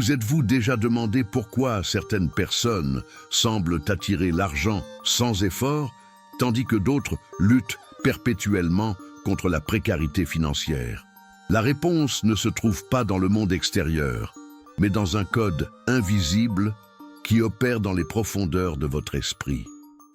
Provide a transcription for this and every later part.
Vous êtes-vous déjà demandé pourquoi certaines personnes semblent attirer l'argent sans effort, tandis que d'autres luttent perpétuellement contre la précarité financière? La réponse ne se trouve pas dans le monde extérieur, mais dans un code invisible qui opère dans les profondeurs de votre esprit.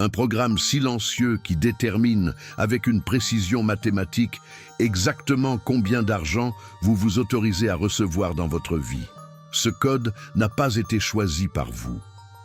Un programme silencieux qui détermine avec une précision mathématique exactement combien d'argent vous vous autorisez à recevoir dans votre vie. Ce code n'a pas été choisi par vous.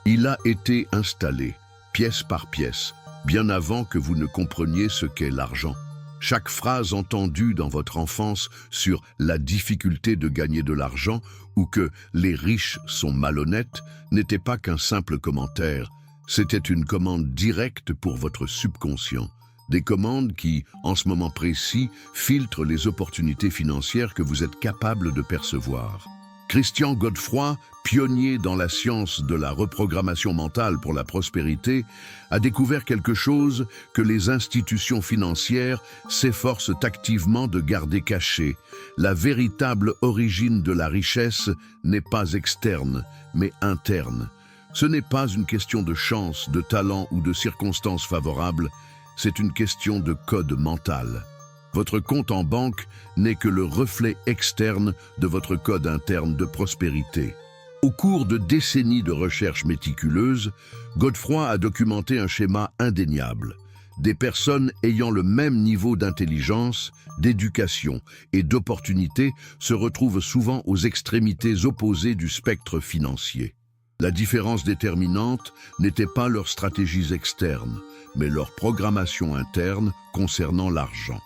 Il a été installé, pièce par pièce, bien avant que vous ne compreniez ce qu'est l'argent. Chaque phrase entendue dans votre enfance sur la difficulté de gagner de l'argent ou que les riches sont malhonnêtes n'était pas qu'un simple commentaire. C'était une commande directe pour votre subconscient. Des commandes qui, en ce moment précis, filtrent les opportunités financières que vous êtes capable de percevoir. Christian Godefroy, pionnier dans la science de la reprogrammation mentale pour la prospérité, a découvert quelque chose que les institutions financières s'efforcent activement de garder caché. La véritable origine de la richesse n'est pas externe, mais interne. Ce n'est pas une question de chance, de talent ou de circonstances favorables, c'est une question de code mental. Votre compte en banque n'est que le reflet externe de votre code interne de prospérité. Au cours de décennies de recherches méticuleuses, Godefroy a documenté un schéma indéniable. Des personnes ayant le même niveau d'intelligence, d'éducation et d'opportunité se retrouvent souvent aux extrémités opposées du spectre financier. La différence déterminante n'était pas leurs stratégies externes, mais leur programmation interne concernant l'argent.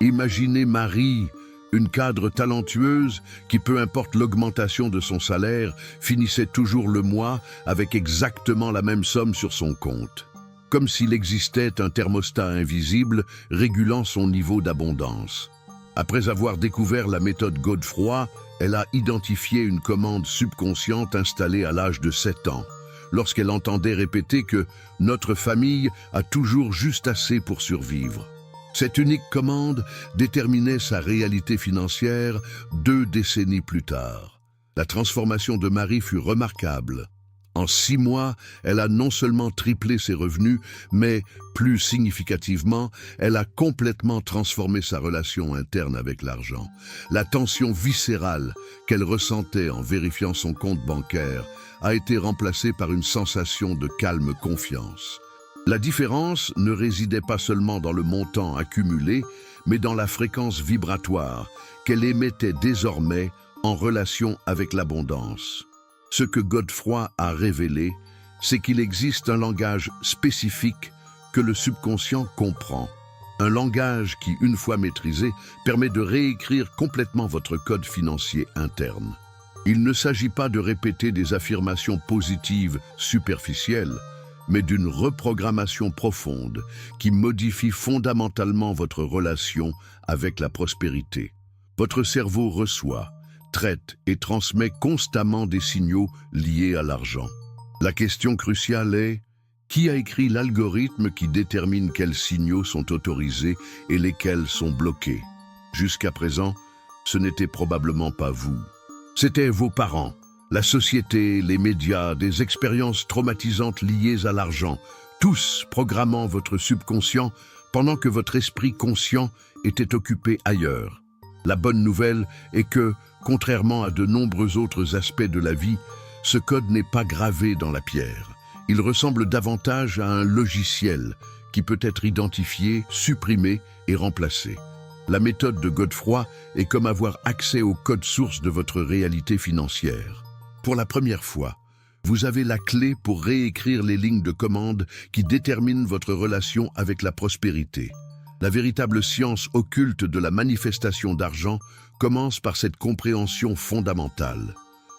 Imaginez Marie, une cadre talentueuse qui, peu importe l'augmentation de son salaire, finissait toujours le mois avec exactement la même somme sur son compte. Comme s'il existait un thermostat invisible régulant son niveau d'abondance. Après avoir découvert la méthode Godefroy, elle a identifié une commande subconsciente installée à l'âge de 7 ans, lorsqu'elle entendait répéter que « notre famille a toujours juste assez pour survivre ». Cette unique commande déterminait sa réalité financière 2 décennies plus tard. La transformation de Marie fut remarquable. En 6 mois, elle a non seulement triplé ses revenus, mais, plus significativement, elle a complètement transformé sa relation interne avec l'argent. La tension viscérale qu'elle ressentait en vérifiant son compte bancaire a été remplacée par une sensation de calme confiance. La différence ne résidait pas seulement dans le montant accumulé, mais dans la fréquence vibratoire qu'elle émettait désormais en relation avec l'abondance. Ce que Godefroy a révélé, c'est qu'il existe un langage spécifique que le subconscient comprend. Un langage qui, une fois maîtrisé, permet de réécrire complètement votre code financier interne. Il ne s'agit pas de répéter des affirmations positives superficielles, mais d'une reprogrammation profonde qui modifie fondamentalement votre relation avec la prospérité. Votre cerveau reçoit, traite et transmet constamment des signaux liés à l'argent. La question cruciale est, qui a écrit l'algorithme qui détermine quels signaux sont autorisés et lesquels sont bloqués? Jusqu'à présent, ce n'était probablement pas vous. C'était vos parents. La société, les médias, des expériences traumatisantes liées à l'argent, tous programmant votre subconscient pendant que votre esprit conscient était occupé ailleurs. La bonne nouvelle est que, contrairement à de nombreux autres aspects de la vie, ce code n'est pas gravé dans la pierre. Il ressemble davantage à un logiciel qui peut être identifié, supprimé et remplacé. La méthode de Godefroy est comme avoir accès au code source de votre réalité financière. Pour la première fois, vous avez la clé pour réécrire les lignes de commande qui déterminent votre relation avec la prospérité. La véritable science occulte de la manifestation d'argent commence par cette compréhension fondamentale.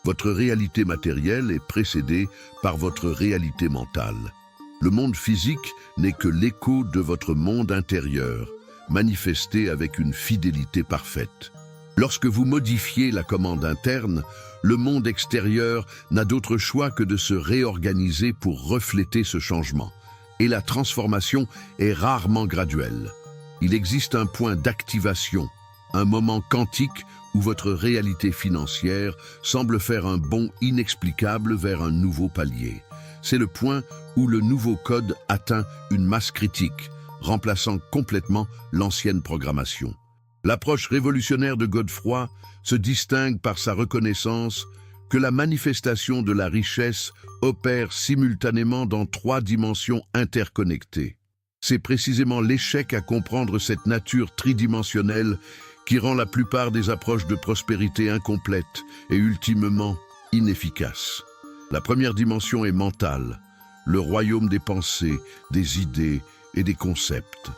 Votre réalité matérielle est précédée par votre réalité mentale. Le monde physique n'est que l'écho de votre monde intérieur, manifesté avec une fidélité parfaite. Lorsque vous modifiez la commande interne, le monde extérieur n'a d'autre choix que de se réorganiser pour refléter ce changement. Et la transformation est rarement graduelle. Il existe un point d'activation, un moment quantique où votre réalité financière semble faire un bond inexplicable vers un nouveau palier. C'est le point où le nouveau code atteint une masse critique, remplaçant complètement l'ancienne programmation. L'approche révolutionnaire de Godefroy se distingue par sa reconnaissance que la manifestation de la richesse opère simultanément dans 3 dimensions interconnectées. C'est précisément l'échec à comprendre cette nature tridimensionnelle qui rend la plupart des approches de prospérité incomplètes et ultimement inefficaces. La première dimension est mentale, le royaume des pensées, des idées et des concepts.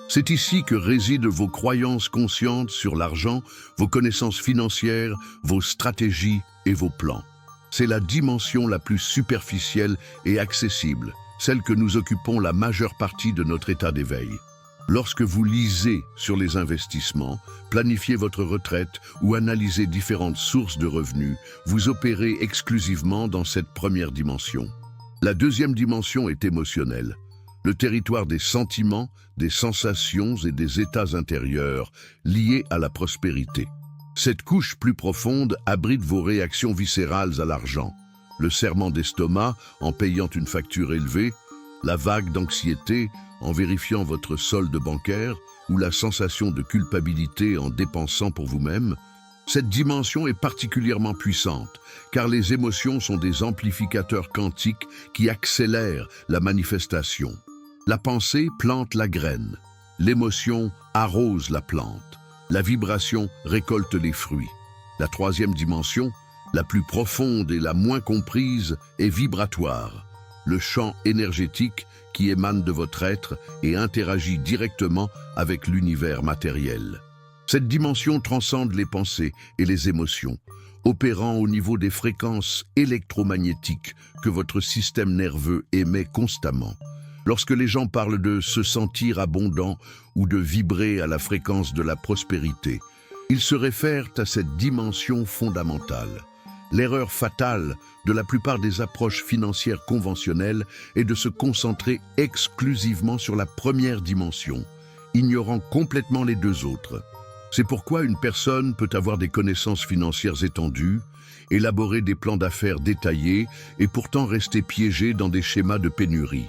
C'est ici que résident vos croyances conscientes sur l'argent, vos connaissances financières, vos stratégies et vos plans. C'est la dimension la plus superficielle et accessible, celle que nous occupons la majeure partie de notre état d'éveil. Lorsque vous lisez sur les investissements, planifiez votre retraite ou analysez différentes sources de revenus, vous opérez exclusivement dans cette première dimension. La deuxième dimension est émotionnelle, le territoire des sentiments, des sensations et des états intérieurs liés à la prospérité. Cette couche plus profonde abrite vos réactions viscérales à l'argent, le serrement d'estomac en payant une facture élevée, la vague d'anxiété en vérifiant votre solde bancaire ou la sensation de culpabilité en dépensant pour vous-même. Cette dimension est particulièrement puissante car les émotions sont des amplificateurs quantiques qui accélèrent la manifestation. La pensée plante la graine, l'émotion arrose la plante, la vibration récolte les fruits. La troisième dimension, la plus profonde et la moins comprise, est vibratoire, le champ énergétique qui émane de votre être et interagit directement avec l'univers matériel. Cette dimension transcende les pensées et les émotions, opérant au niveau des fréquences électromagnétiques que votre système nerveux émet constamment. Lorsque les gens parlent de se sentir abondant ou de vibrer à la fréquence de la prospérité, ils se réfèrent à cette dimension fondamentale. L'erreur fatale de la plupart des approches financières conventionnelles est de se concentrer exclusivement sur la première dimension, ignorant complètement les deux autres. C'est pourquoi une personne peut avoir des connaissances financières étendues, élaborer des plans d'affaires détaillés et pourtant rester piégée dans des schémas de pénurie.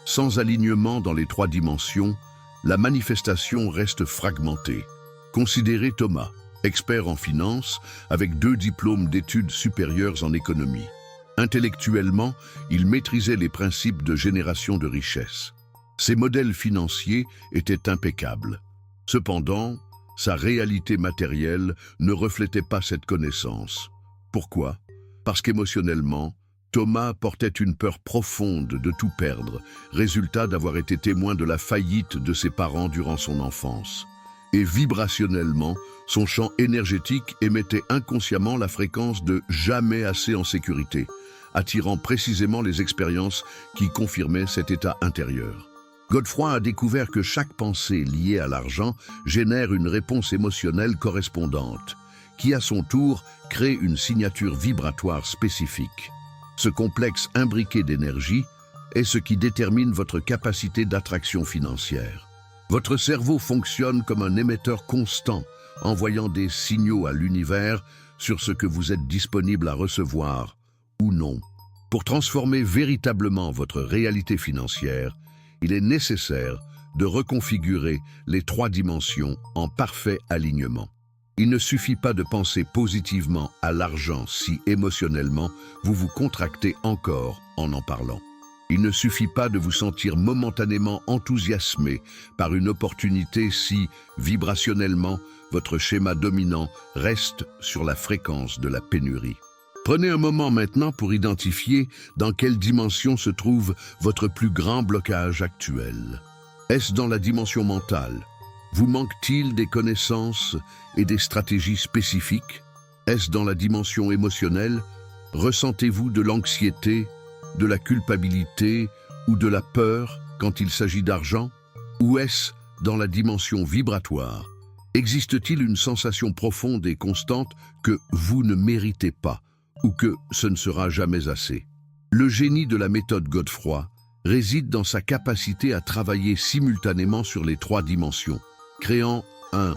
Sans alignement dans les 3 dimensions, la manifestation reste fragmentée. Considérez Thomas, expert en finance, avec 2 diplômes d'études supérieures en économie. Intellectuellement, il maîtrisait les principes de génération de richesse. Ses modèles financiers étaient impeccables. Cependant, sa réalité matérielle ne reflétait pas cette connaissance. Pourquoi? Parce qu'émotionnellement, Thomas portait une peur profonde de tout perdre, résultat d'avoir été témoin de la faillite de ses parents durant son enfance. Et vibrationnellement, son champ énergétique émettait inconsciemment la fréquence de « jamais assez en sécurité », attirant précisément les expériences qui confirmaient cet état intérieur. Godefroy a découvert que chaque pensée liée à l'argent génère une réponse émotionnelle correspondante, qui à son tour crée une signature vibratoire spécifique. Ce complexe imbriqué d'énergie est ce qui détermine votre capacité d'attraction financière. Votre cerveau fonctionne comme un émetteur constant, envoyant des signaux à l'univers sur ce que vous êtes disponible à recevoir ou non. Pour transformer véritablement votre réalité financière, il est nécessaire de reconfigurer les 3 dimensions en parfait alignement. Il ne suffit pas de penser positivement à l'argent si émotionnellement vous vous contractez encore en parlant. Il ne suffit pas de vous sentir momentanément enthousiasmé par une opportunité si, vibrationnellement, votre schéma dominant reste sur la fréquence de la pénurie. Prenez un moment maintenant pour identifier dans quelle dimension se trouve votre plus grand blocage actuel. Est-ce dans la dimension mentale? Vous manque-t-il des connaissances et des stratégies spécifiques? Est-ce dans la dimension émotionnelle? Ressentez-vous de l'anxiété, de la culpabilité ou de la peur quand il s'agit d'argent? Ou est-ce dans la dimension vibratoire? Existe-t-il une sensation profonde et constante que vous ne méritez pas ou que ce ne sera jamais assez? Le génie de la méthode Godefroy réside dans sa capacité à travailler simultanément sur les 3 dimensions, créant un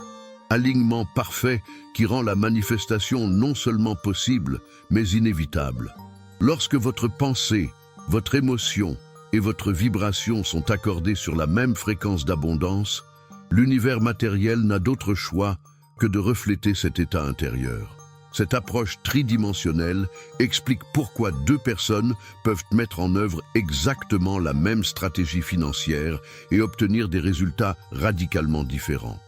Alignement parfait qui rend la manifestation non seulement possible, mais inévitable. Lorsque votre pensée, votre émotion et votre vibration sont accordées sur la même fréquence d'abondance, l'univers matériel n'a d'autre choix que de refléter cet état intérieur. Cette approche tridimensionnelle explique pourquoi deux personnes peuvent mettre en œuvre exactement la même stratégie financière et obtenir des résultats radicalement différents.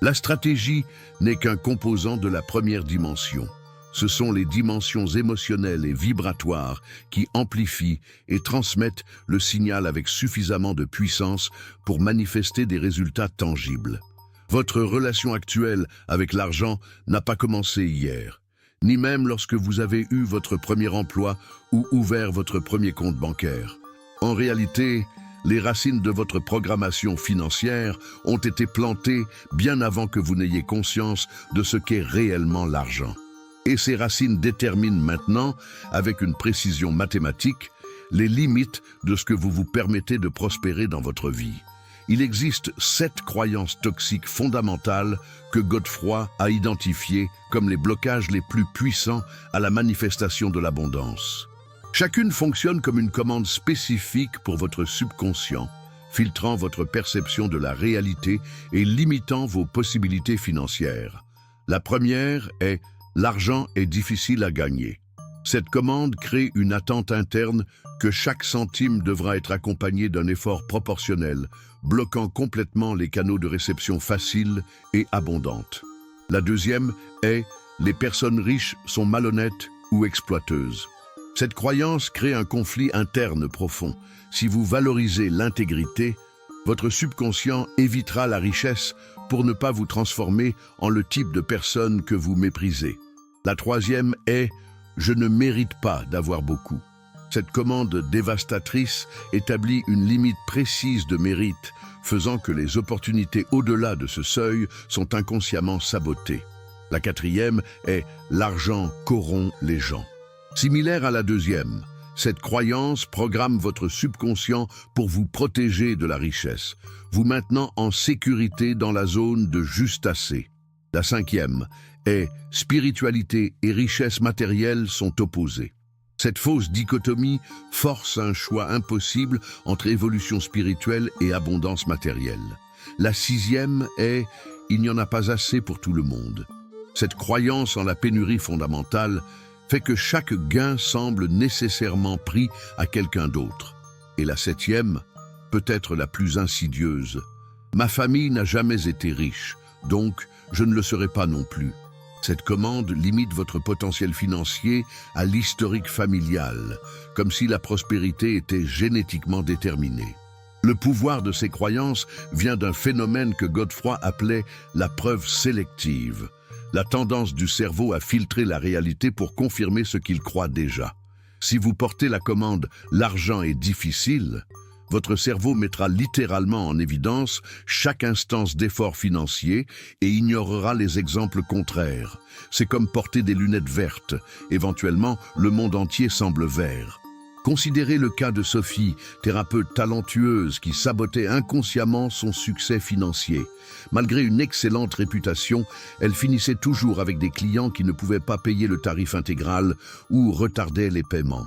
La stratégie n'est qu'un composant de la première dimension. Ce sont les dimensions émotionnelles et vibratoires qui amplifient et transmettent le signal avec suffisamment de puissance pour manifester des résultats tangibles. Votre relation actuelle avec l'argent n'a pas commencé hier, ni même lorsque vous avez eu votre premier emploi ou ouvert votre premier compte bancaire. En réalité, les racines de votre programmation financière ont été plantées bien avant que vous n'ayez conscience de ce qu'est réellement l'argent. Et ces racines déterminent maintenant, avec une précision mathématique, les limites de ce que vous vous permettez de prospérer dans votre vie. Il existe 7 croyances toxiques fondamentales que Godefroy a identifiées comme les blocages les plus puissants à la manifestation de l'abondance. Chacune fonctionne comme une commande spécifique pour votre subconscient, filtrant votre perception de la réalité et limitant vos possibilités financières. La première est « l'argent est difficile à gagner ». Cette commande crée une attente interne que chaque centime devra être accompagné d'un effort proportionnel, bloquant complètement les canaux de réception faciles et abondantes. La deuxième est « les personnes riches sont malhonnêtes ou exploiteuses ». Cette croyance crée un conflit interne profond. Si vous valorisez l'intégrité, votre subconscient évitera la richesse pour ne pas vous transformer en le type de personne que vous méprisez. La troisième est « je ne mérite pas d'avoir beaucoup ». Cette commande dévastatrice établit une limite précise de mérite, faisant que les opportunités au-delà de ce seuil sont inconsciemment sabotées. La quatrième est « l'argent corrompt les gens ». Similaire à la deuxième, cette croyance programme votre subconscient pour vous protéger de la richesse, vous maintenant en sécurité dans la zone de juste assez. La cinquième est « spiritualité et richesse matérielle sont opposées ». Cette fausse dichotomie force un choix impossible entre évolution spirituelle et abondance matérielle. La sixième est « il n'y en a pas assez pour tout le monde ». Cette croyance en la pénurie fondamentale fait que chaque gain semble nécessairement pris à quelqu'un d'autre. Et la septième, peut-être la plus insidieuse, « ma famille n'a jamais été riche, donc je ne le serai pas non plus ». Cette commande limite votre potentiel financier à l'historique familial, comme si la prospérité était génétiquement déterminée. Le pouvoir de ces croyances vient d'un phénomène que Godefroy appelait la preuve sélective, la tendance du cerveau à filtrer la réalité pour confirmer ce qu'il croit déjà. Si vous portez la commande « l'argent est difficile », votre cerveau mettra littéralement en évidence chaque instance d'effort financier et ignorera les exemples contraires. C'est comme porter des lunettes vertes. Éventuellement, le monde entier semble vert. Considérez le cas de Sophie, thérapeute talentueuse qui sabotait inconsciemment son succès financier. Malgré une excellente réputation, elle finissait toujours avec des clients qui ne pouvaient pas payer le tarif intégral ou retardaient les paiements.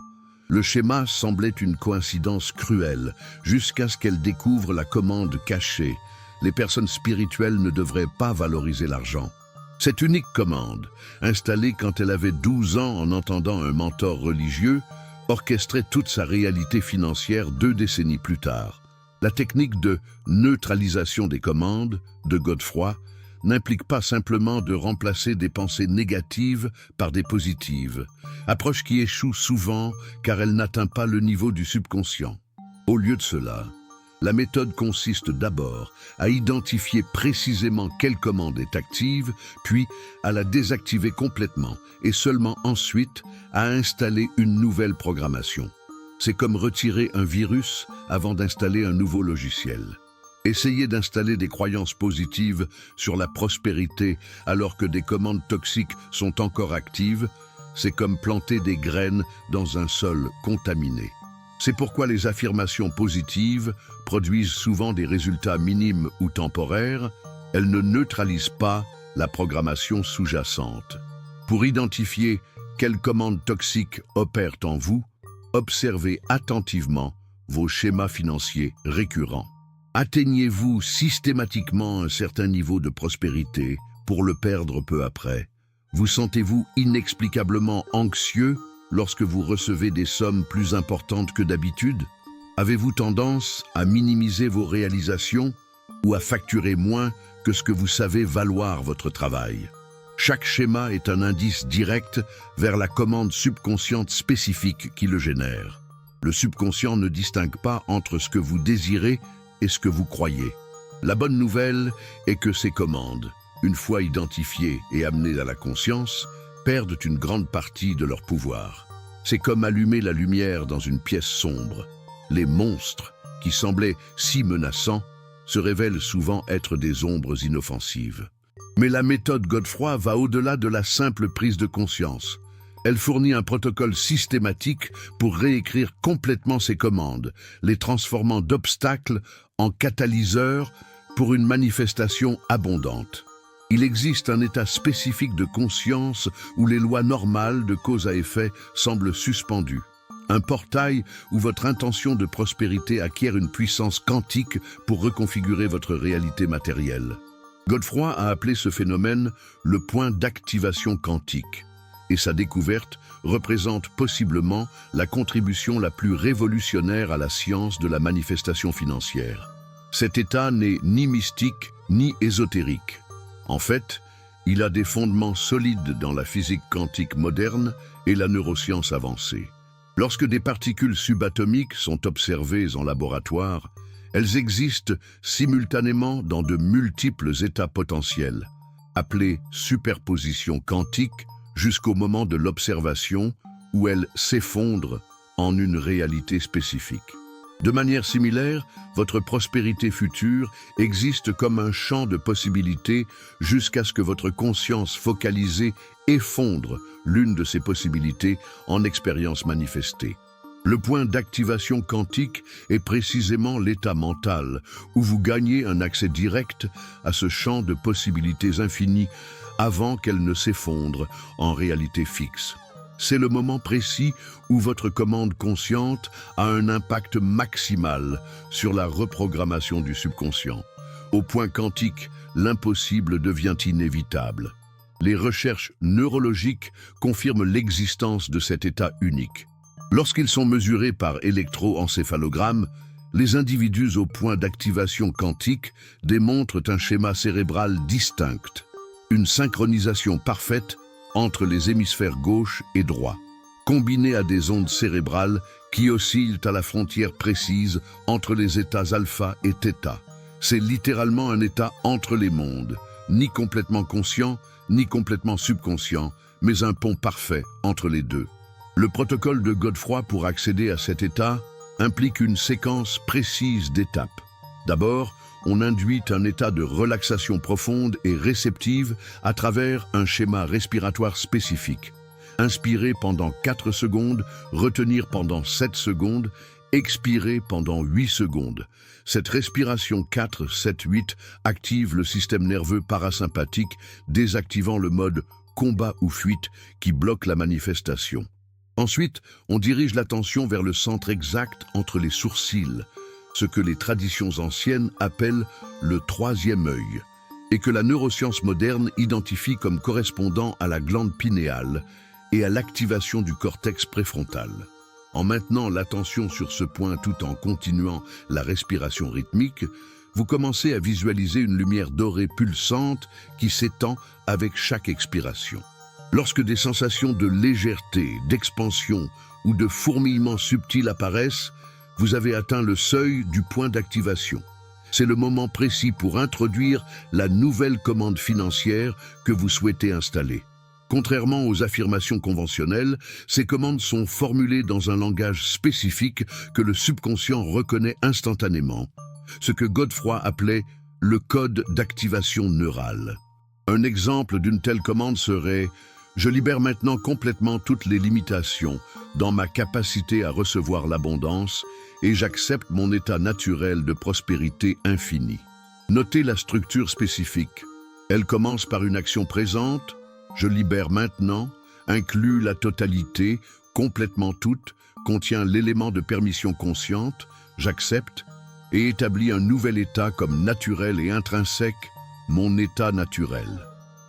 Le schéma semblait une coïncidence cruelle, jusqu'à ce qu'elle découvre la commande cachée. Les personnes spirituelles ne devraient pas valoriser l'argent. Cette unique commande, installée quand elle avait 12 ans en entendant un mentor religieux, orchestrait toute sa réalité financière 2 décennies plus tard. La technique de neutralisation des commandes de Godefroy n'implique pas simplement de remplacer des pensées négatives par des positives, approche qui échoue souvent car elle n'atteint pas le niveau du subconscient. Au lieu de cela, la méthode consiste d'abord à identifier précisément quelle commande est active, puis à la désactiver complètement et seulement ensuite à installer une nouvelle programmation. C'est comme retirer un virus avant d'installer un nouveau logiciel. Essayez d'installer des croyances positives sur la prospérité alors que des commandes toxiques sont encore actives, c'est comme planter des graines dans un sol contaminé. C'est pourquoi les affirmations positives produisent souvent des résultats minimes ou temporaires. Elles ne neutralisent pas, la programmation sous-jacente. Pour identifier quelles commandes toxiques opèrent en vous, observez attentivement vos schémas financiers récurrents. Atteignez-vous systématiquement un certain niveau de prospérité pour le perdre peu après? Vous sentez-vous inexplicablement anxieux lorsque vous recevez des sommes plus importantes que d'habitude? Avez-vous tendance à minimiser vos réalisations ou à facturer moins que ce que vous savez valoir votre travail? Chaque schéma est un indice direct vers la commande subconsciente spécifique qui le génère. Le subconscient ne distingue pas entre ce que vous désirez et ce que vous croyez. La bonne nouvelle est que ces commandes, une fois identifiées et amenées à la conscience, perdent une grande partie de leur pouvoir. C'est comme allumer la lumière dans une pièce sombre. Les monstres, qui semblaient si menaçants, se révèlent souvent être des ombres inoffensives. Mais la méthode Godefroy va au-delà de la simple prise de conscience. Elle fournit un protocole systématique pour réécrire complètement ces commandes, les transformant d'obstacles en catalyseurs pour une manifestation abondante. Il existe un état spécifique de conscience où les lois normales de cause à effet semblent suspendues. Un portail où votre intention de prospérité acquiert une puissance quantique pour reconfigurer votre réalité matérielle. Godefroy a appelé ce phénomène le point d'activation quantique, et sa découverte représente possiblement la contribution la plus révolutionnaire à la science de la manifestation financière. Cet état n'est ni mystique ni ésotérique. En fait, il a des fondements solides dans la physique quantique moderne et la neuroscience avancée. Lorsque des particules subatomiques sont observées en laboratoire, elles existent simultanément dans de multiples états potentiels, appelés superposition quantique, jusqu'au moment de l'observation où elles s'effondrent en une réalité spécifique. De manière similaire, votre prospérité future existe comme un champ de possibilités jusqu'à ce que votre conscience focalisée effondre l'une de ces possibilités en expérience manifestée. Le point d'activation quantique est précisément l'état mental où vous gagnez un accès direct à ce champ de possibilités infinies avant qu'elles ne s'effondrent en réalité fixe. C'est le moment précis où votre commande consciente a un impact maximal sur la reprogrammation du subconscient. Au point quantique, l'impossible devient inévitable. Les recherches neurologiques confirment l'existence de cet état unique. Lorsqu'ils sont mesurés par électroencéphalogramme, les individus au point d'activation quantique démontrent un schéma cérébral distinct, une synchronisation parfaite entre les hémisphères gauche et droit, combinée à des ondes cérébrales qui oscillent à la frontière précise entre les états alpha et θ. C'est littéralement un état entre les mondes, ni complètement conscient, ni complètement subconscient, mais un pont parfait entre les deux. Le protocole de Godefroy pour accéder à cet état implique une séquence précise d'étapes. D'abord, on induit un état de relaxation profonde et réceptive à travers un schéma respiratoire spécifique. Inspirer pendant 4 secondes, retenir pendant 7 secondes, expirer pendant 8 secondes. Cette respiration 4, 7, 8 active le système nerveux parasympathique, désactivant le mode combat ou fuite qui bloque la manifestation. Ensuite, on dirige l'attention vers le centre exact entre les sourcils, ce que les traditions anciennes appellent le troisième œil, et que la neuroscience moderne identifie comme correspondant à la glande pinéale et à l'activation du cortex préfrontal. En maintenant l'attention sur ce point tout en continuant la respiration rythmique, vous commencez à visualiser une lumière dorée pulsante qui s'étend avec chaque expiration. Lorsque des sensations de légèreté, d'expansion ou de fourmillement subtil apparaissent, vous avez atteint le seuil du point d'activation. C'est le moment précis pour introduire la nouvelle commande financière que vous souhaitez installer. Contrairement aux affirmations conventionnelles, ces commandes sont formulées dans un langage spécifique que le subconscient reconnaît instantanément, ce que Godefroy appelait le code d'activation neurale. Un exemple d'une telle commande serait « Je libère maintenant complètement toutes les limitations dans ma capacité à recevoir l'abondance et j'accepte mon état naturel de prospérité infinie. » Notez la structure spécifique. Elle commence par une action présente, je libère maintenant, inclut la totalité, complètement toute, contient l'élément de permission consciente, j'accepte, et établit un nouvel état comme naturel et intrinsèque, mon état naturel.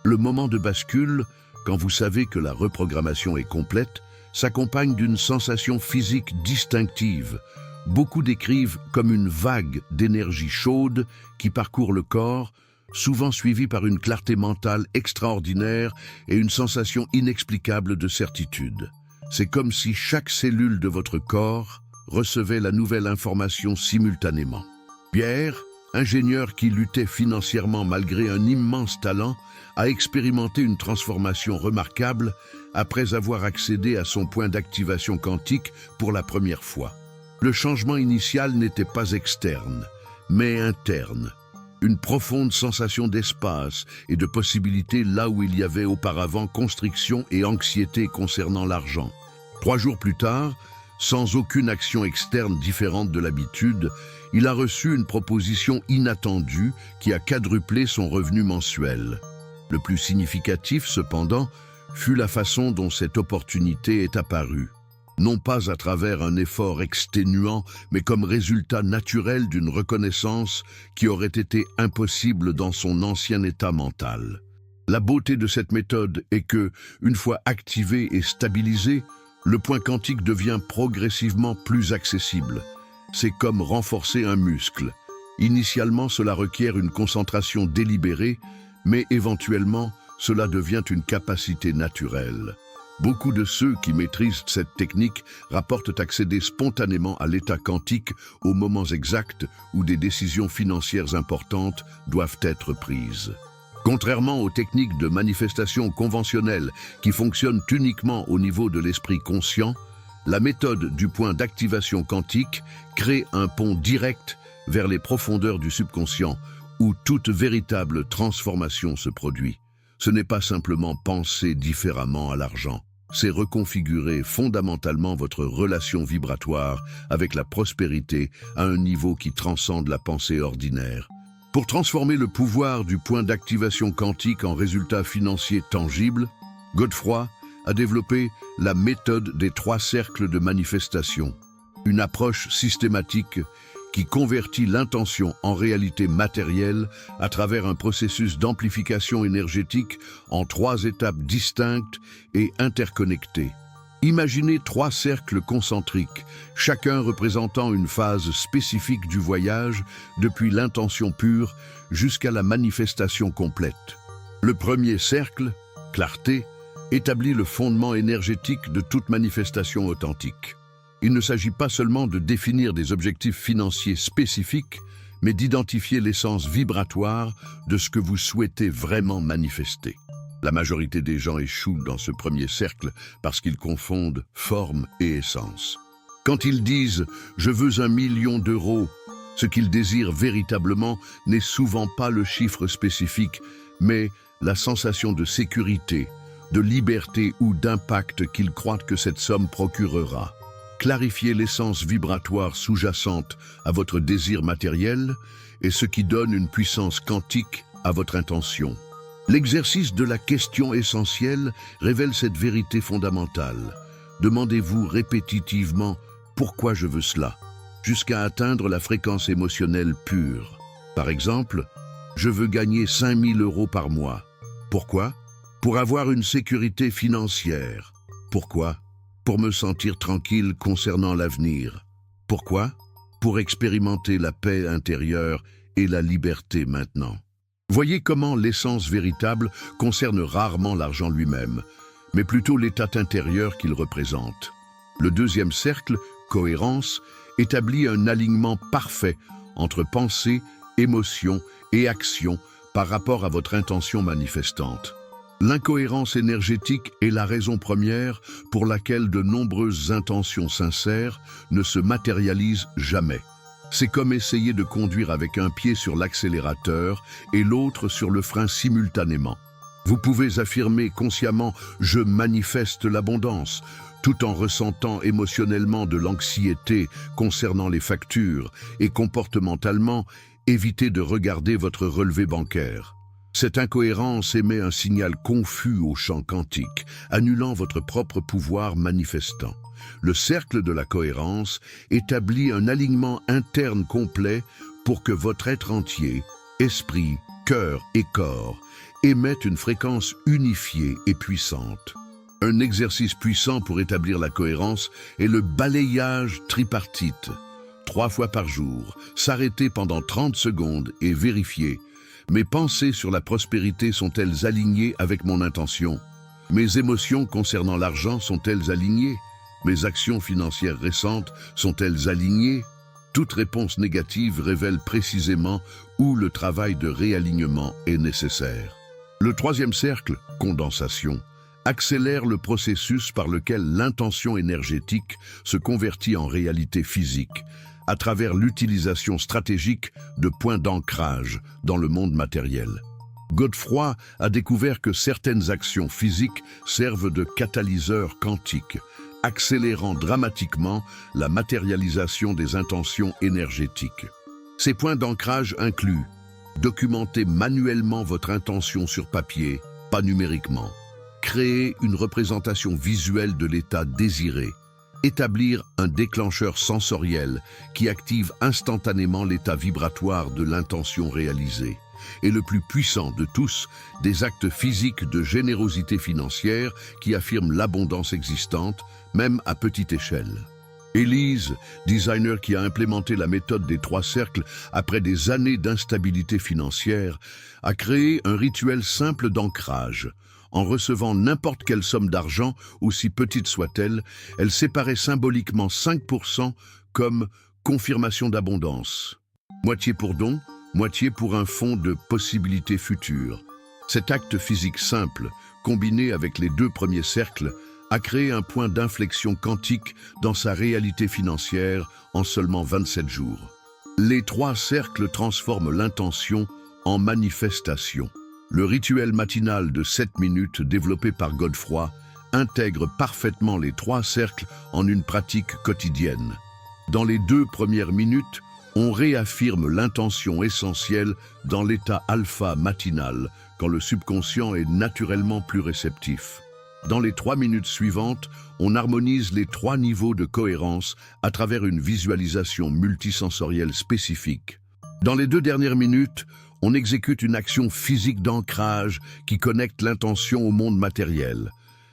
Le moment de bascule, quand vous savez que la reprogrammation est complète, s'accompagne d'une sensation physique distinctive. Beaucoup décrivent comme une vague d'énergie chaude qui parcourt le corps, souvent suivie par une clarté mentale extraordinaire et une sensation inexplicable de certitude. C'est comme si chaque cellule de votre corps recevait la nouvelle information simultanément. Pierre, ingénieur qui luttait financièrement malgré un immense talent, a expérimenté une transformation remarquable après avoir accédé à son point d'activation quantique pour la première fois. Le changement initial n'était pas externe, mais interne. Une profonde sensation d'espace et de possibilité là où il y avait auparavant constriction et anxiété concernant l'argent. 3 jours plus tard, sans aucune action externe différente de l'habitude, il a reçu une proposition inattendue qui a quadruplé son revenu mensuel. Le plus significatif, cependant, fut la façon dont cette opportunité est apparue. Non pas à travers un effort exténuant, mais comme résultat naturel d'une reconnaissance qui aurait été impossible dans son ancien état mental. La beauté de cette méthode est que, une fois activé et stabilisé, le point quantique devient progressivement plus accessible. C'est comme renforcer un muscle. Initialement, cela requiert une concentration délibérée, mais éventuellement, cela devient une capacité naturelle. Beaucoup de ceux qui maîtrisent cette technique rapportent accéder spontanément à l'état quantique aux moments exacts où des décisions financières importantes doivent être prises. Contrairement aux techniques de manifestation conventionnelles qui fonctionnent uniquement au niveau de l'esprit conscient, la méthode du point d'activation quantique crée un pont direct vers les profondeurs du subconscient où toute véritable transformation se produit. Ce n'est pas simplement penser différemment à l'argent, c'est reconfigurer fondamentalement votre relation vibratoire avec la prospérité à un niveau qui transcende la pensée ordinaire. Pour transformer le pouvoir du point d'activation quantique en résultats financiers tangibles, Godefroy a développé la méthode des 3 cercles de manifestation, une approche systématique qui convertit l'intention en réalité matérielle à travers un processus d'amplification énergétique en 3 étapes distinctes et interconnectées. Imaginez 3 cercles concentriques, chacun représentant une phase spécifique du voyage, depuis l'intention pure jusqu'à la manifestation complète. Le premier cercle, clarté, établit le fondement énergétique de toute manifestation authentique. Il ne s'agit pas seulement de définir des objectifs financiers spécifiques, mais d'identifier l'essence vibratoire de ce que vous souhaitez vraiment manifester. La majorité des gens échouent dans ce premier cercle parce qu'ils confondent forme et essence. Quand ils disent « je veux 1 million d'euros », ce qu'ils désirent véritablement n'est souvent pas le chiffre spécifique, mais la sensation de sécurité, de liberté ou d'impact qu'ils croient que cette somme procurera. Clarifier l'essence vibratoire sous-jacente à votre désir matériel est ce qui donne une puissance quantique à votre intention. L'exercice de la question essentielle révèle cette vérité fondamentale. Demandez-vous répétitivement « pourquoi je veux cela ?» jusqu'à atteindre la fréquence émotionnelle pure. Par exemple, « je veux gagner 5 000 € par mois ». Pourquoi? Pour avoir une sécurité financière. Pourquoi? Pour me sentir tranquille concernant l'avenir. Pourquoi? Pour expérimenter la paix intérieure et la liberté maintenant. Voyez comment l'essence véritable concerne rarement l'argent lui-même, mais plutôt l'état intérieur qu'il représente. Le deuxième cercle, cohérence, établit un alignement parfait entre pensée, émotion et action par rapport à votre intention manifestante. L'incohérence énergétique est la raison première pour laquelle de nombreuses intentions sincères ne se matérialisent jamais. C'est comme essayer de conduire avec un pied sur l'accélérateur et l'autre sur le frein simultanément. Vous pouvez affirmer consciemment « je manifeste l'abondance » tout en ressentant émotionnellement de l'anxiété concernant les factures et comportementalement éviter de regarder votre relevé bancaire. Cette incohérence émet un signal confus au champ quantique, annulant votre propre pouvoir manifestant. Le cercle de la cohérence établit un alignement interne complet pour que votre être entier, esprit, cœur et corps, émettent une fréquence unifiée et puissante. Un exercice puissant pour établir la cohérence est le balayage tripartite. 3 fois par jour, s'arrêter pendant 30 secondes et vérifier. Mes pensées sur la prospérité sont-elles alignées avec mon intention? Mes émotions concernant l'argent sont-elles alignées? Mes actions financières récentes sont-elles alignées? Toute réponse négative révèle précisément où le travail de réalignement est nécessaire. Le 3e cercle, condensation, accélère le processus par lequel l'intention énergétique se convertit en réalité physique, à travers l'utilisation stratégique de points d'ancrage dans le monde matériel. Godefroy a découvert que certaines actions physiques servent de catalyseurs quantiques, accélérant dramatiquement la matérialisation des intentions énergétiques. Ces points d'ancrage incluent documenter manuellement votre intention sur papier, pas numériquement, créer une représentation visuelle de l'état désiré, établir un déclencheur sensoriel qui active instantanément l'état vibratoire de l'intention réalisée, et le plus puissant de tous, des actes physiques de générosité financière qui affirment l'abondance existante, même à petite échelle. Élise, designer qui a implémenté la méthode des 3 cercles après des années d'instabilité financière, a créé un rituel simple d'ancrage. En recevant n'importe quelle somme d'argent, aussi petite soit-elle, elle séparait symboliquement 5% comme confirmation d'abondance. Moitié pour don, moitié pour un fonds de possibilités futures. Cet acte physique simple, combiné avec les 2 premiers cercles, a créé un point d'inflexion quantique dans sa réalité financière en seulement 27 jours. Les 3 cercles transforment l'intention en manifestation. Le rituel matinal de 7 minutes développé par Godefroy intègre parfaitement les 3 cercles en une pratique quotidienne. Dans les 2 premières minutes, on réaffirme l'intention essentielle dans l'état alpha matinal, quand le subconscient est naturellement plus réceptif. Dans les 3 minutes suivantes, on harmonise les 3 niveaux de cohérence à travers une visualisation multisensorielle spécifique. Dans les 2 dernières minutes, on exécute une action physique d'ancrage qui connecte l'intention au monde matériel.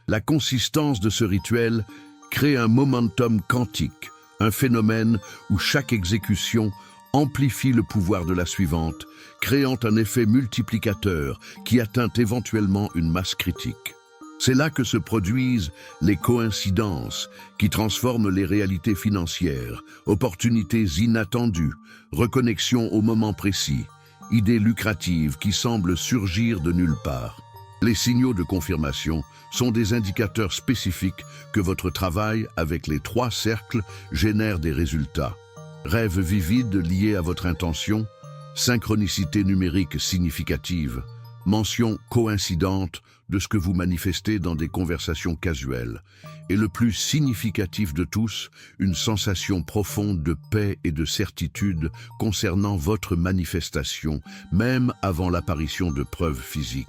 La consistance de ce rituel crée un momentum quantique, un phénomène où chaque exécution amplifie le pouvoir de la suivante, créant un effet multiplicateur qui atteint éventuellement une masse critique. C'est là que se produisent les coïncidences qui transforment les réalités financières, opportunités inattendues, reconnexion au moment précis, idées lucratives qui semblent surgir de nulle part. Les signaux de confirmation sont des indicateurs spécifiques que votre travail avec les 3 cercles génère des résultats. Rêves vivides liés à votre intention, synchronicité numérique significative, mention coïncidente de ce que vous manifestez dans des conversations casuelles, et le plus significatif de tous, une sensation profonde de paix et de certitude concernant votre manifestation, même avant l'apparition de preuves physiques.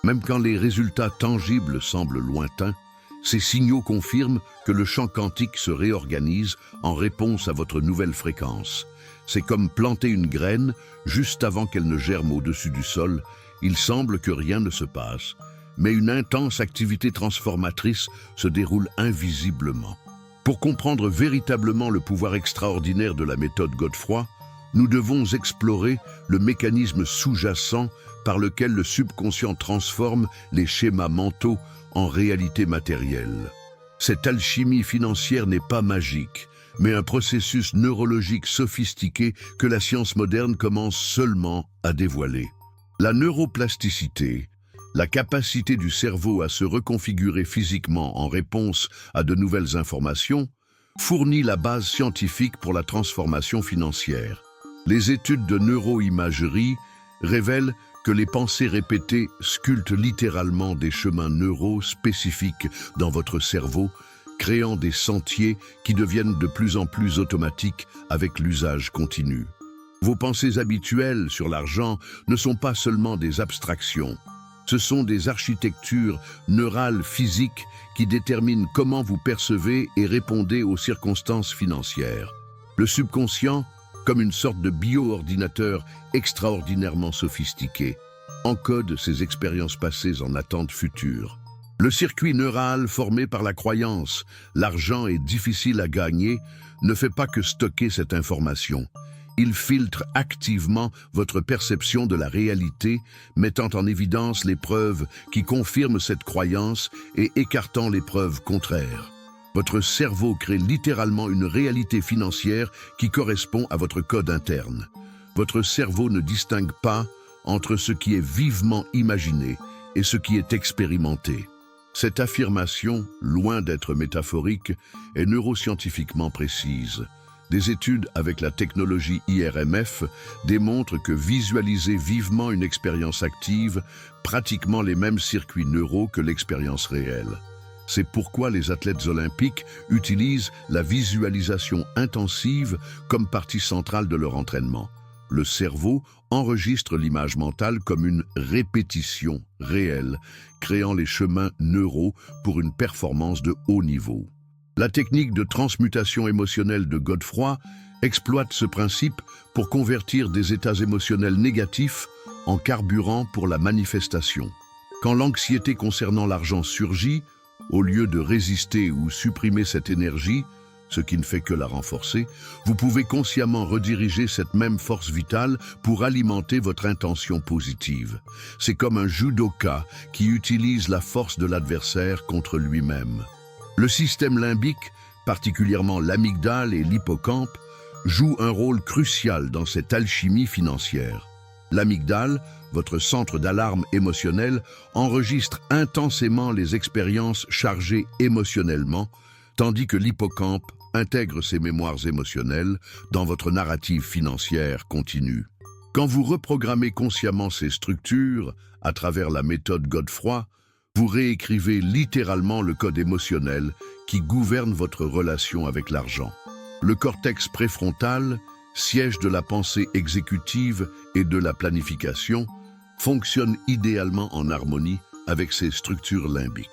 Même quand les résultats tangibles semblent lointains, ces signaux confirment que le champ quantique se réorganise en réponse à votre nouvelle fréquence. C'est comme planter une graine juste avant qu'elle ne germe au-dessus du sol. Il semble que rien ne se passe, mais une intense activité transformatrice se déroule invisiblement. Pour comprendre véritablement le pouvoir extraordinaire de la méthode Godefroy, nous devons explorer le mécanisme sous-jacent par lequel le subconscient transforme les schémas mentaux en réalité matérielle. Cette alchimie financière n'est pas magique, mais un processus neurologique sophistiqué que la science moderne commence seulement à dévoiler. La neuroplasticité, la capacité du cerveau à se reconfigurer physiquement en réponse à de nouvelles informations, fournit la base scientifique pour la transformation financière. Les études de neuroimagerie révèlent que les pensées répétées sculptent littéralement des chemins neuraux spécifiques dans votre cerveau, créant des sentiers qui deviennent de plus en plus automatiques avec l'usage continu. Vos pensées habituelles sur l'argent ne sont pas seulement des abstractions. Ce sont des architectures neurales physiques qui déterminent comment vous percevez et répondez aux circonstances financières. Le subconscient, comme une sorte de bio-ordinateur extraordinairement sophistiqué, encode ces expériences passées en attentes futures. Le circuit neural formé par la croyance « l'argent est difficile à gagner » ne fait pas que stocker cette information. Il filtre activement votre perception de la réalité, mettant en évidence les preuves qui confirment cette croyance et écartant les preuves contraires. Votre cerveau crée littéralement une réalité financière qui correspond à votre code interne. Votre cerveau ne distingue pas entre ce qui est vivement imaginé et ce qui est expérimenté. Cette affirmation, loin d'être métaphorique, est neuroscientifiquement précise. Des études avec la technologie IRMF démontrent que visualiser vivement une expérience active pratiquement les mêmes circuits neuraux que l'expérience réelle. C'est pourquoi les athlètes olympiques utilisent la visualisation intensive comme partie centrale de leur entraînement. Le cerveau enregistre l'image mentale comme une répétition réelle, créant les chemins neuraux pour une performance de haut niveau. La technique de transmutation émotionnelle de Godefroy exploite ce principe pour convertir des états émotionnels négatifs en carburant pour la manifestation. Quand l'anxiété concernant l'argent surgit, au lieu de résister ou supprimer cette énergie, ce qui ne fait que la renforcer, vous pouvez consciemment rediriger cette même force vitale pour alimenter votre intention positive. C'est comme un judoka qui utilise la force de l'adversaire contre lui-même. Le système limbique, particulièrement l'amygdale et l'hippocampe, joue un rôle crucial dans cette alchimie financière. L'amygdale, votre centre d'alarme émotionnel, enregistre intensément les expériences chargées émotionnellement, tandis que l'hippocampe intègre ces mémoires émotionnelles dans votre narrative financière continue. Quand vous reprogrammez consciemment ces structures à travers la méthode Godefroy, vous réécrivez littéralement le code émotionnel qui gouverne votre relation avec l'argent. Le cortex préfrontal, siège de la pensée exécutive et de la planification, fonctionne idéalement en harmonie avec ces structures limbiques.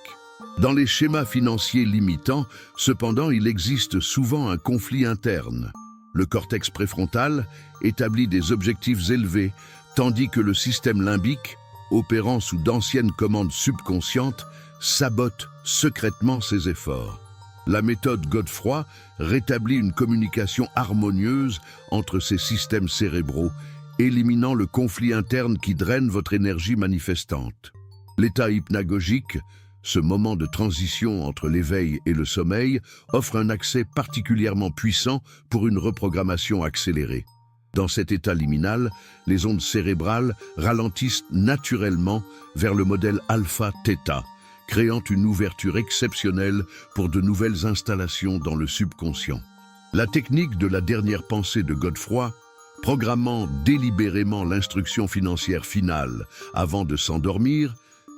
Dans les schémas financiers limitants, cependant, il existe souvent un conflit interne. Le cortex préfrontal établit des objectifs élevés, tandis que le système limbique, opérant sous d'anciennes commandes subconscientes, sabote secrètement ses efforts. La méthode Godefroy rétablit une communication harmonieuse entre ces systèmes cérébraux, éliminant le conflit interne qui draine votre énergie manifestante. L'état hypnagogique, ce moment de transition entre l'éveil et le sommeil, offre un accès particulièrement puissant pour une reprogrammation accélérée. Dans cet état liminal, les ondes cérébrales ralentissent naturellement vers le modèle alpha-theta, créant une ouverture exceptionnelle pour de nouvelles installations dans le subconscient. La technique de la dernière pensée de Godefroy, programmant délibérément l'instruction financière finale avant de s'endormir,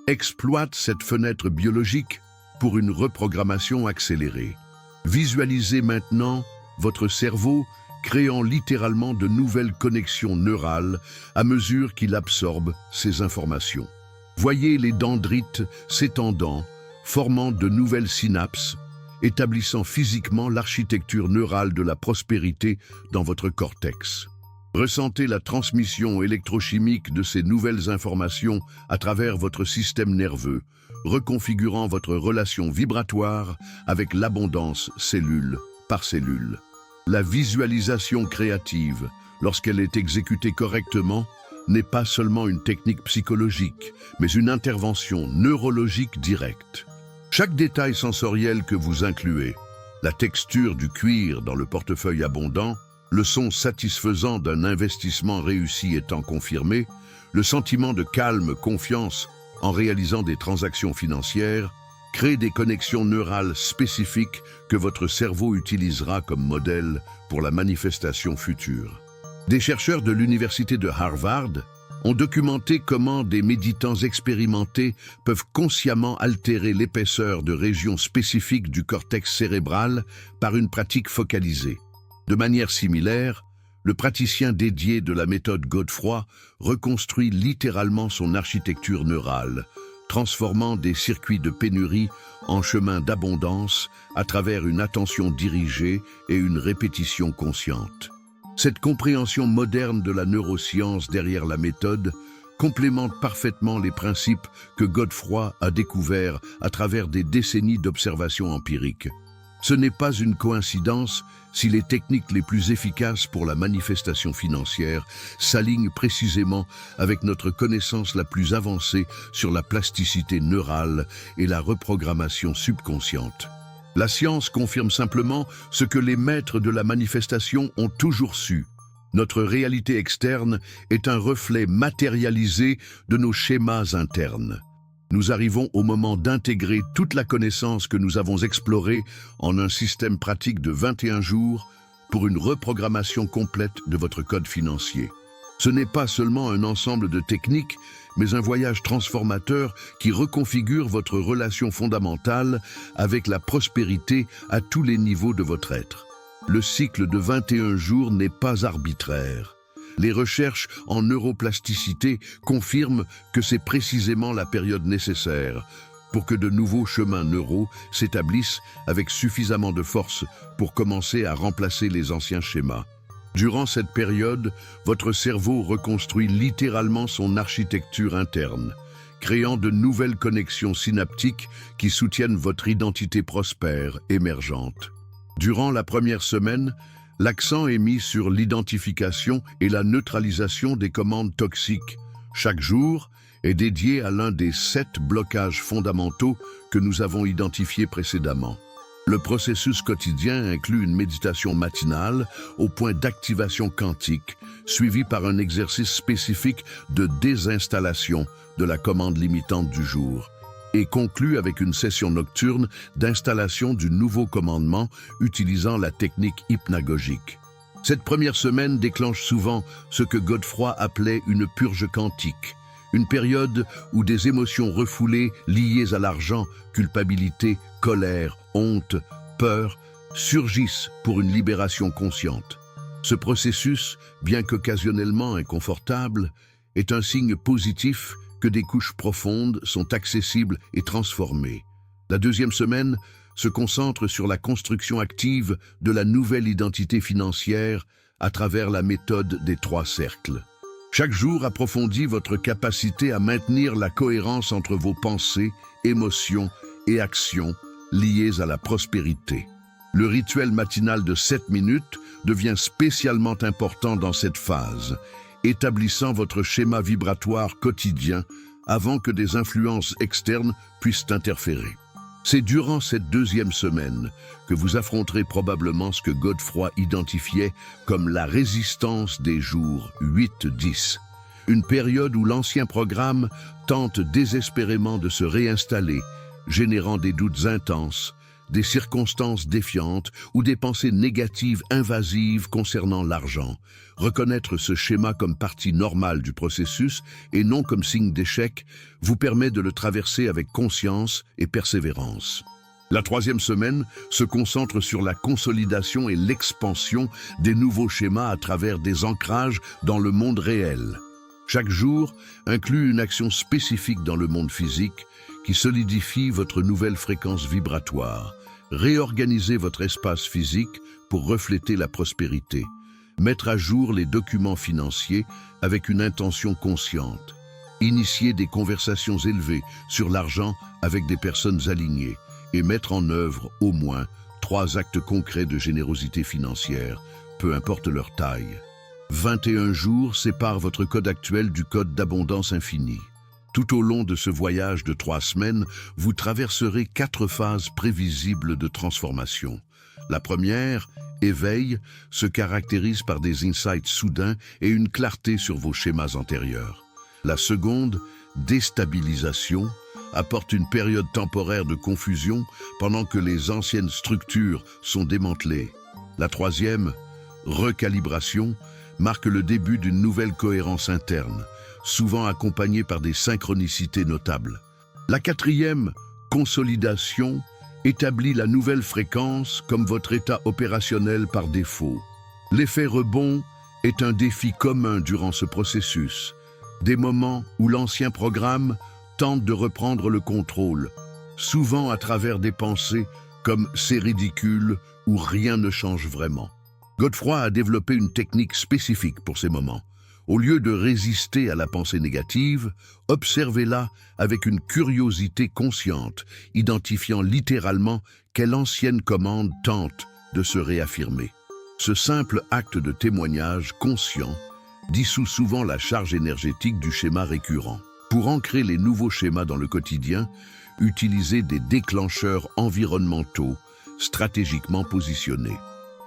exploite cette fenêtre biologique pour une reprogrammation accélérée. Visualisez maintenant votre cerveau créant littéralement de nouvelles connexions neurales à mesure qu'il absorbe ces informations. Voyez les dendrites s'étendant, formant de nouvelles synapses, établissant physiquement l'architecture neurale de la prospérité dans votre cortex. Ressentez la transmission électrochimique de ces nouvelles informations à travers votre système nerveux, reconfigurant votre relation vibratoire avec l'abondance cellule par cellule. La visualisation créative, lorsqu'elle est exécutée correctement, n'est pas seulement une technique psychologique, mais une intervention neurologique directe. Chaque détail sensoriel que vous incluez, la texture du cuir dans le portefeuille abondant, le son satisfaisant d'un investissement réussi étant confirmé, le sentiment de calme, confiance en réalisant des transactions financières, crée des connexions neurales spécifiques que votre cerveau utilisera comme modèle pour la manifestation future. Des chercheurs de l'université de Harvard ont documenté comment des méditants expérimentés peuvent consciemment altérer l'épaisseur de régions spécifiques du cortex cérébral par une pratique focalisée. De manière similaire, Le praticien dédié de la méthode Godefroy reconstruit littéralement son architecture neurale, transformant des circuits de pénurie en chemins d'abondance à travers une attention dirigée et une répétition consciente. Cette compréhension moderne de la neuroscience derrière la méthode complémente parfaitement les principes que Godefroy a découverts à travers des décennies d'observations empiriques. Ce n'est pas une coïncidence si les techniques les plus efficaces pour la manifestation financière s'alignent précisément avec notre connaissance la plus avancée sur la plasticité neurale et la reprogrammation subconsciente. La science confirme simplement ce que les maîtres de la manifestation ont toujours su. Notre réalité externe est un reflet matérialisé de nos schémas internes. Nous arrivons au moment d'intégrer toute la connaissance que nous avons explorée en un système pratique de 21 jours pour une reprogrammation complète de votre code financier. Ce n'est pas seulement un ensemble de techniques, mais un voyage transformateur qui reconfigure votre relation fondamentale avec la prospérité à tous les niveaux de votre être. Le cycle de 21 jours n'est pas arbitraire. Les recherches en neuroplasticité confirment que c'est précisément la période nécessaire pour que de nouveaux chemins neuraux s'établissent avec suffisamment de force pour commencer à remplacer les anciens schémas. Durant cette période, votre cerveau reconstruit littéralement son architecture interne, créant de nouvelles connexions synaptiques qui soutiennent votre identité prospère, émergente. Durant la première semaine, l'accent est mis sur l'identification et la neutralisation des commandes toxiques. Chaque jour est dédié à l'un des 7 blocages fondamentaux que nous avons identifiés précédemment. Le processus quotidien inclut une méditation matinale au point d'activation quantique, suivie par un exercice spécifique de désinstallation de la commande limitante du jour, et conclut avec une session nocturne d'installation du nouveau commandement utilisant la technique hypnagogique. Cette première semaine déclenche souvent ce que Godefroy appelait une purge quantique, une période où des émotions refoulées liées à l'argent, culpabilité, colère, honte, peur, surgissent pour une libération consciente. Ce processus, bien qu'occasionnellement inconfortable, est un signe positif que des couches profondes sont accessibles et transformées. La deuxième semaine se concentre sur la construction active de la nouvelle identité financière à travers la méthode des 3 cercles. Chaque jour approfondit votre capacité à maintenir la cohérence entre vos pensées, émotions et actions liées à la prospérité. Le rituel matinal de 7 minutes devient spécialement important dans cette phase, établissant votre schéma vibratoire quotidien avant que des influences externes puissent interférer. C'est durant cette deuxième semaine que vous affronterez probablement ce que Godefroy identifiait comme la résistance des jours 8-10, une période où l'ancien programme tente désespérément de se réinstaller, générant des doutes intenses, des circonstances défiantes ou des pensées négatives invasives concernant l'argent. Reconnaître ce schéma comme partie normale du processus et non comme signe d'échec vous permet de le traverser avec conscience et persévérance. La troisième semaine se concentre sur la consolidation et l'expansion des nouveaux schémas à travers des ancrages dans le monde réel. Chaque jour inclut une action spécifique dans le monde physique qui solidifie votre nouvelle fréquence vibratoire. Réorganisez votre espace physique pour refléter la prospérité. Mettre à jour les documents financiers avec une intention consciente. Initier des conversations élevées sur l'argent avec des personnes alignées et mettre en œuvre au moins 3 actes concrets de générosité financière, peu importe leur taille. 21 jours séparent votre code actuel du code d'abondance infinie. Tout au long de ce voyage de 3 semaines, vous traverserez 4 phases prévisibles de transformation. La première, éveil, se caractérise par des insights soudains et une clarté sur vos schémas antérieurs. La seconde, déstabilisation, apporte une période temporaire de confusion pendant que les anciennes structures sont démantelées. La troisième, recalibration, marque le début d'une nouvelle cohérence interne, souvent accompagnée par des synchronicités notables. La quatrième, consolidation, établit la nouvelle fréquence comme votre état opérationnel par défaut. L'effet rebond est un défi commun durant ce processus, des moments où l'ancien programme tente de reprendre le contrôle, souvent à travers des pensées comme « c'est ridicule » ou « rien ne change vraiment ». Godefroy a développé une technique spécifique pour ces moments. Au lieu de résister à la pensée négative, observez-la avec une curiosité consciente, identifiant littéralement quelle ancienne commande tente de se réaffirmer. Ce simple acte de témoignage conscient dissout souvent la charge énergétique du schéma récurrent. Pour ancrer les nouveaux schémas dans le quotidien, utilisez des déclencheurs environnementaux stratégiquement positionnés.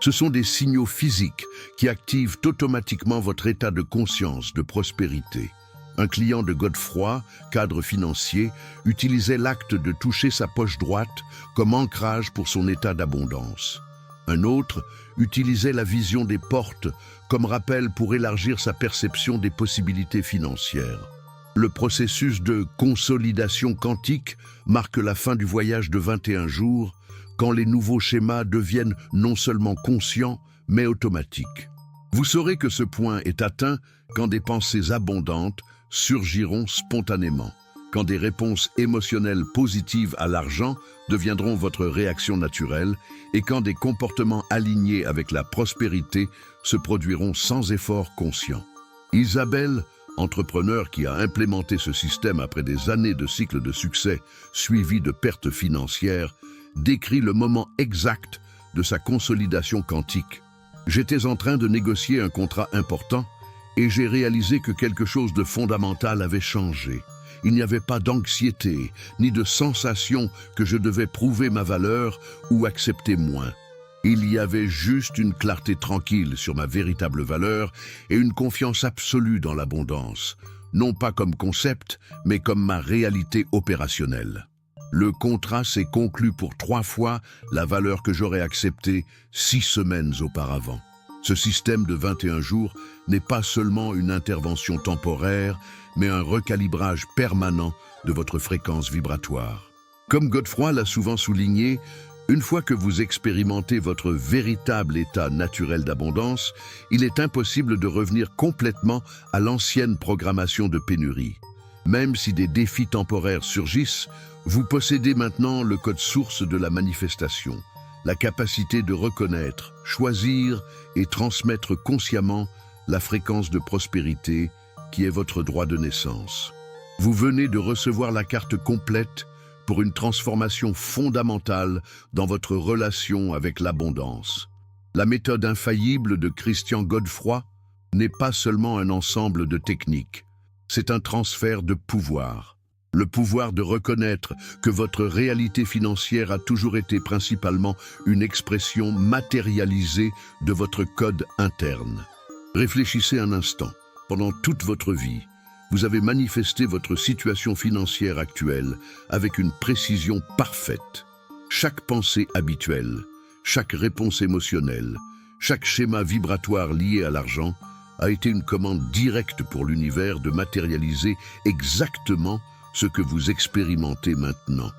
Ce sont des signaux physiques qui activent automatiquement votre état de conscience de prospérité. Un client de Godefroy, cadre financier, utilisait l'acte de toucher sa poche droite comme ancrage pour son état d'abondance. Un autre utilisait la vision des portes comme rappel pour élargir sa perception des possibilités financières. Le processus de consolidation quantique marque la fin du voyage de 21 jours, quand les nouveaux schémas deviennent non seulement conscients, mais automatiques. Vous saurez que ce point est atteint quand des pensées abondantes surgiront spontanément, quand des réponses émotionnelles positives à l'argent deviendront votre réaction naturelle et quand des comportements alignés avec la prospérité se produiront sans effort conscient. Isabelle, entrepreneur qui a implémenté ce système après des années de cycles de succès suivis de pertes financières, décrit le moment exact de sa consolidation quantique. J'étais en train de négocier un contrat important et j'ai réalisé que quelque chose de fondamental avait changé. Il n'y avait pas d'anxiété, ni de sensation que je devais prouver ma valeur ou accepter moins. Il y avait juste une clarté tranquille sur ma véritable valeur et une confiance absolue dans l'abondance, non pas comme concept, mais comme ma réalité opérationnelle. Le contrat s'est conclu pour 3 fois la valeur que j'aurais acceptée 6 semaines auparavant. Ce système de 21 jours n'est pas seulement une intervention temporaire, mais un recalibrage permanent de votre fréquence vibratoire. Comme Godefroy l'a souvent souligné, une fois que vous expérimentez votre véritable état naturel d'abondance, il est impossible de revenir complètement à l'ancienne programmation de pénurie. Même si des défis temporaires surgissent, vous possédez maintenant le code source de la manifestation, la capacité de reconnaître, choisir et transmettre consciemment la fréquence de prospérité qui est votre droit de naissance. Vous venez de recevoir la carte complète pour une transformation fondamentale dans votre relation avec l'abondance. La méthode infaillible de Christian Godefroy n'est pas seulement un ensemble de techniques, c'est un transfert de pouvoir. Le pouvoir de reconnaître que votre réalité financière a toujours été principalement une expression matérialisée de votre code interne. Réfléchissez un instant. Pendant toute votre vie, vous avez manifesté votre situation financière actuelle avec une précision parfaite. Chaque pensée habituelle, chaque réponse émotionnelle, chaque schéma vibratoire lié à l'argent a été une commande directe pour l'univers de matérialiser exactement ce que vous expérimentez maintenant.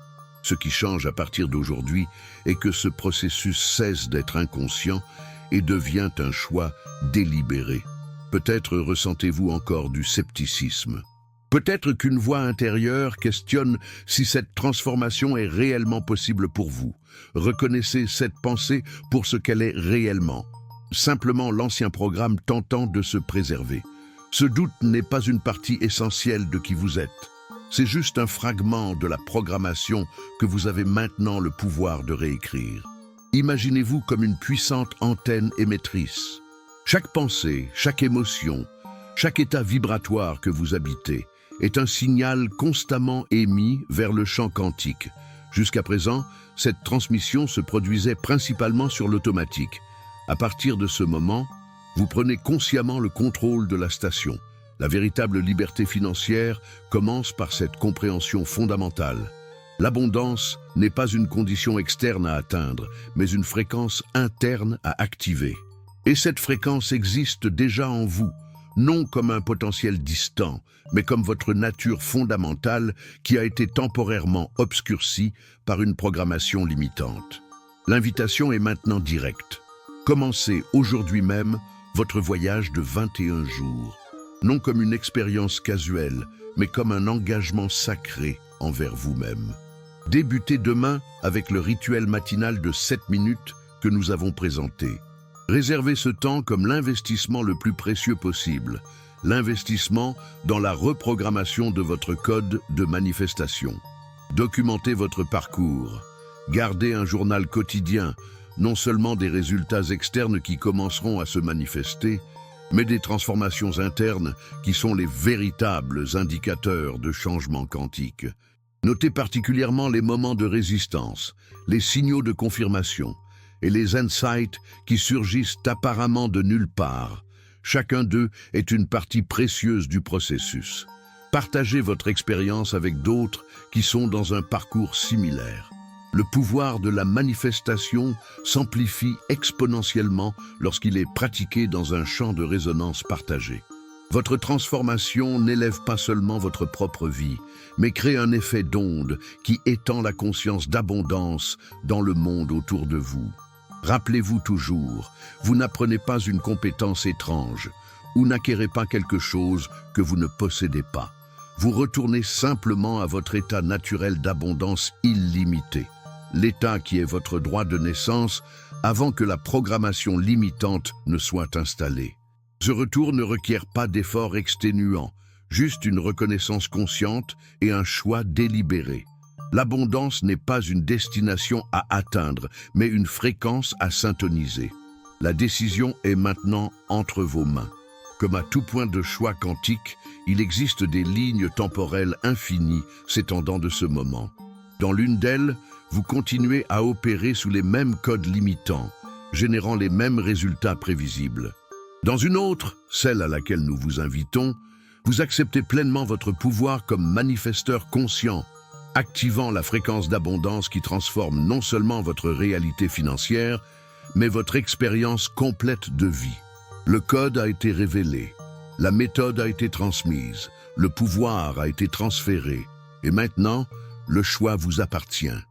Ce qui change à partir d'aujourd'hui est que ce processus cesse d'être inconscient et devient un choix délibéré. Peut-être ressentez-vous encore du scepticisme. Peut-être qu'une voix intérieure questionne si cette transformation est réellement possible pour vous. Reconnaissez cette pensée pour ce qu'elle est réellement. Simplement l'ancien programme tentant de se préserver. Ce doute n'est pas une partie essentielle de qui vous êtes. C'est juste un fragment de la programmation que vous avez maintenant le pouvoir de réécrire. Imaginez-vous comme une puissante antenne émettrice. Chaque pensée, chaque émotion, chaque état vibratoire que vous habitez est un signal constamment émis vers le champ quantique. Jusqu'à présent, cette transmission se produisait principalement sur l'automatique. À partir de ce moment, vous prenez consciemment le contrôle de la station. La véritable liberté financière commence par cette compréhension fondamentale. L'abondance n'est pas une condition externe à atteindre, mais une fréquence interne à activer. Et cette fréquence existe déjà en vous, non comme un potentiel distant, mais comme votre nature fondamentale qui a été temporairement obscurcie par une programmation limitante. L'invitation est maintenant directe. Commencez aujourd'hui même votre voyage de 21 jours, non comme une expérience casuelle, mais comme un engagement sacré envers vous-même. Débutez demain avec le rituel matinal de 7 minutes que nous avons présenté. Réservez ce temps comme l'investissement le plus précieux possible, l'investissement dans la reprogrammation de votre code de manifestation. Documentez votre parcours. Gardez un journal quotidien, non seulement des résultats externes qui commenceront à se manifester, mais des transformations internes qui sont les véritables indicateurs de changement quantique. Notez particulièrement les moments de résistance, les signaux de confirmation et les insights qui surgissent apparemment de nulle part. Chacun d'eux est une partie précieuse du processus. Partagez votre expérience avec d'autres qui sont dans un parcours similaire. Le pouvoir de la manifestation s'amplifie exponentiellement lorsqu'il est pratiqué dans un champ de résonance partagé. Votre transformation n'élève pas seulement votre propre vie, mais crée un effet d'onde qui étend la conscience d'abondance dans le monde autour de vous. Rappelez-vous toujours, vous n'apprenez pas une compétence étrange ou n'acquérez pas quelque chose que vous ne possédez pas. Vous retournez simplement à votre état naturel d'abondance illimitée, l'état qui est votre droit de naissance avant que la programmation limitante ne soit installée. Ce retour ne requiert pas d'efforts exténuants, juste une reconnaissance consciente et un choix délibéré. L'abondance n'est pas une destination à atteindre, mais une fréquence à syntoniser. La décision est maintenant entre vos mains. Comme à tout point de choix quantique, il existe des lignes temporelles infinies s'étendant de ce moment. Dans l'une d'elles, vous continuez à opérer sous les mêmes codes limitants, générant les mêmes résultats prévisibles. Dans une autre, celle à laquelle nous vous invitons, vous acceptez pleinement votre pouvoir comme manifesteur conscient, activant la fréquence d'abondance qui transforme non seulement votre réalité financière, mais votre expérience complète de vie. Le code a été révélé, la méthode a été transmise, le pouvoir a été transféré, et maintenant, le choix vous appartient.